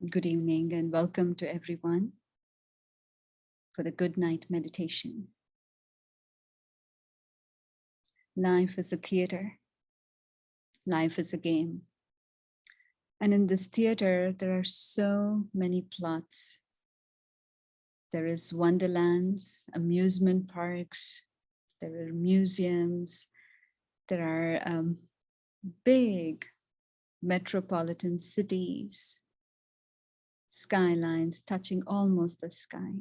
Good evening and welcome to everyone for the good night meditation. Life is a theater. Life is a game. And in this theater, there are so many plots. There is wonderlands, amusement parks, there are museums, there are big metropolitan cities, skylines touching almost the sky.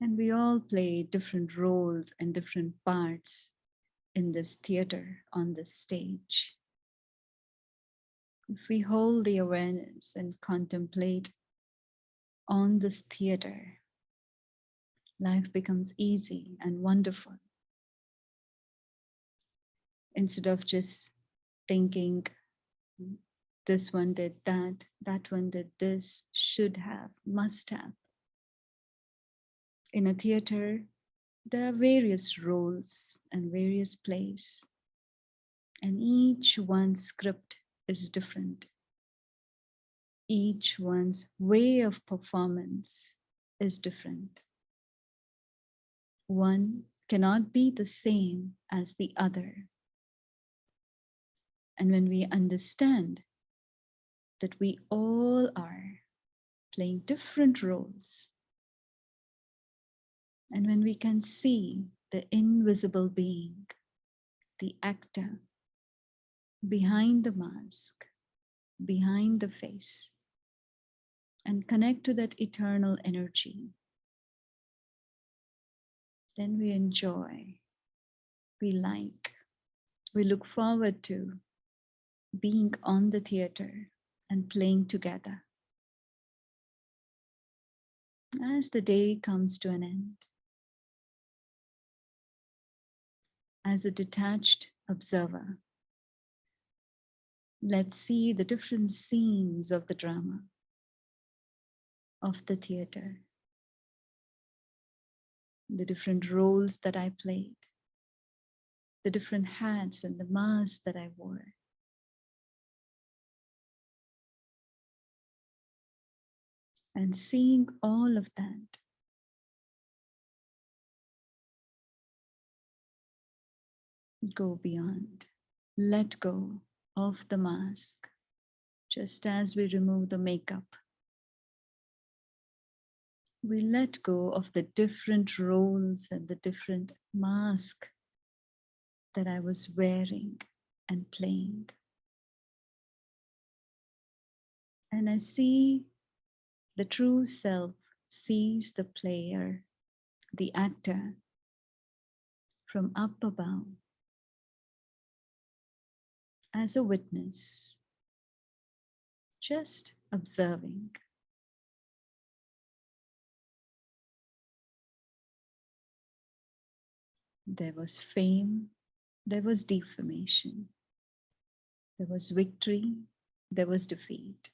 And we all play different roles and different parts in this theater, on this stage. If we hold the awareness and contemplate on this theater, life becomes easy and wonderful. Instead of just thinking, this one did that, that one did this, should have, must have. In a theater, there are various roles and various plays, and each one's script is different. Each one's way of performance is different. One cannot be the same as the other. And when we understand that we all are playing different roles, and when we can see the invisible being, the actor, behind the mask, behind the face, and connect to that eternal energy, then we enjoy, we like, we look forward to being on the theater and playing together. As the day comes to an end, as a detached observer, let's see the different scenes of the drama, of the theater, the different roles that I played, the different hats and the masks that I wore. And seeing all of that, go beyond, let go of the mask, just as we remove the makeup. We let go of the different roles and the different masks that I was wearing and playing. And I see the true self sees the player, the actor, from up above as a witness, just observing. There was fame, there was defamation, there was victory, there was defeat.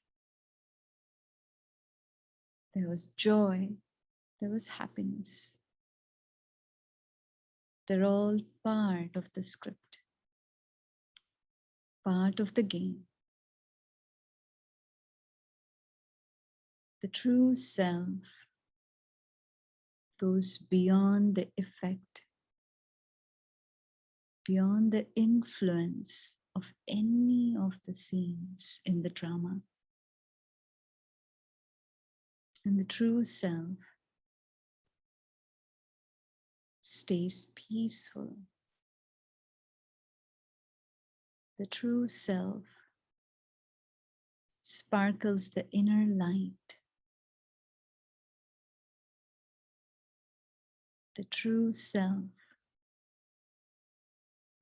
There was joy, there was happiness. They're all part of the script, part of the game. The true self goes beyond the effect, beyond the influence of any of the scenes in the drama. And the true self stays peaceful. The true self sparkles the inner light. The true self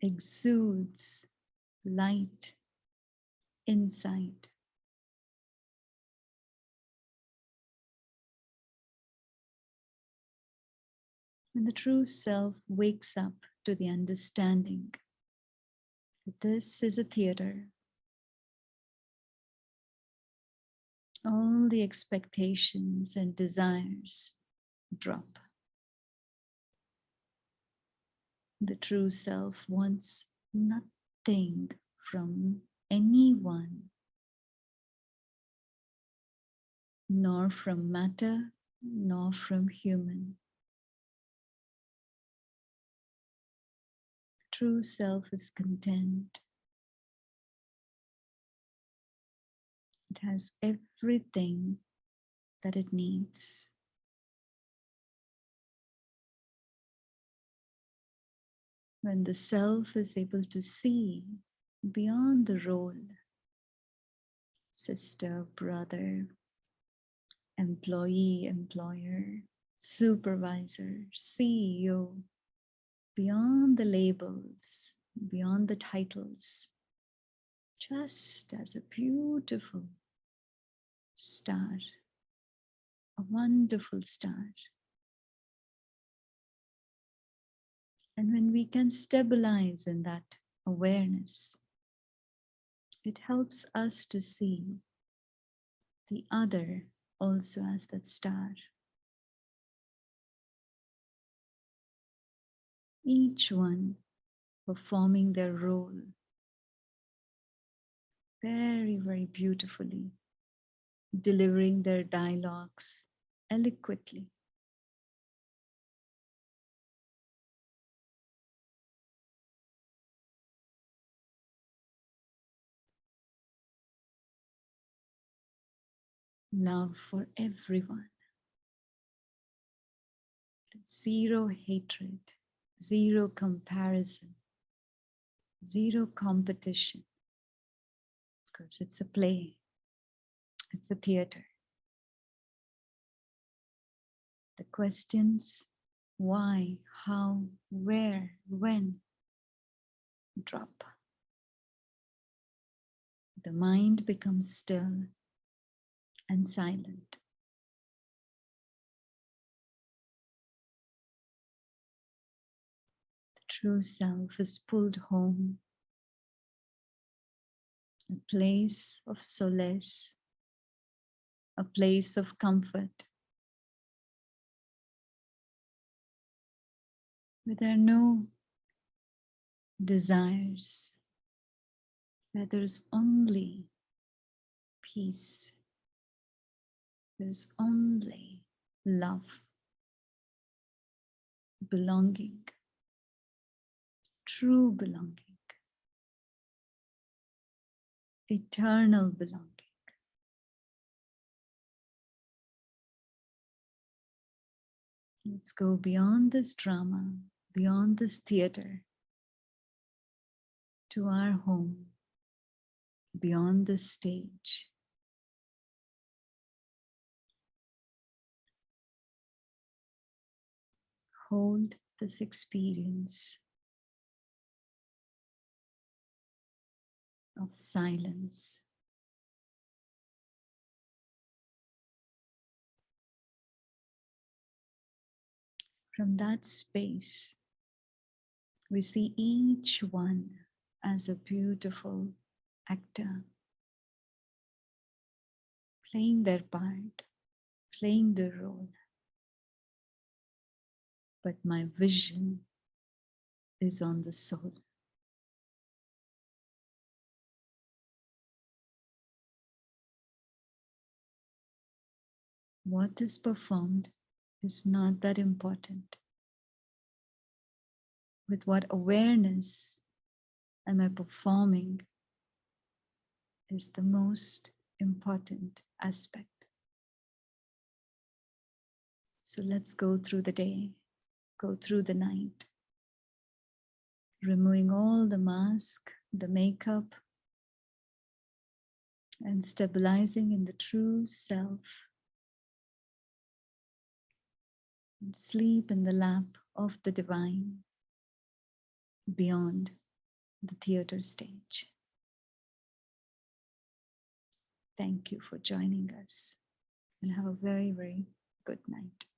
exudes light, insight. When the true self wakes up to the understanding that this is a theater, all the expectations and desires drop. The true self wants nothing from anyone, nor from matter, nor from human. True self is content. It has everything that it needs. When the self is able to see beyond the role, sister, brother, employee, employer, supervisor, CEO, beyond the labels, beyond the titles, just as a beautiful star, a wonderful star. And when we can stabilize in that awareness, it helps us to see the other also as that star. Each one performing their role very, very beautifully, delivering their dialogues eloquently. Love for everyone. Zero hatred, zero comparison, zero competition. Because it's a play, it's a theater. The questions, why, how, where, when, drop. The mind becomes still and silent. The true self is pulled home, a place of solace, a place of comfort, where there are no desires, where there's only peace, there's only love, belonging, true belonging, eternal belonging. Let's go beyond this drama, beyond this theater, to our home, beyond the stage. Hold this experience of silence. From that space, we see each one as a beautiful actor, playing their part, playing their role. But my vision is on the soul. What is performed is not that important. With what awareness am I performing is the most important aspect. So let's go through the day, go through the night, removing all the mask, the makeup, and stabilizing in the true self. And sleep in the lap of the divine beyond the theater stage. Thank you for joining us and have a very, very good night.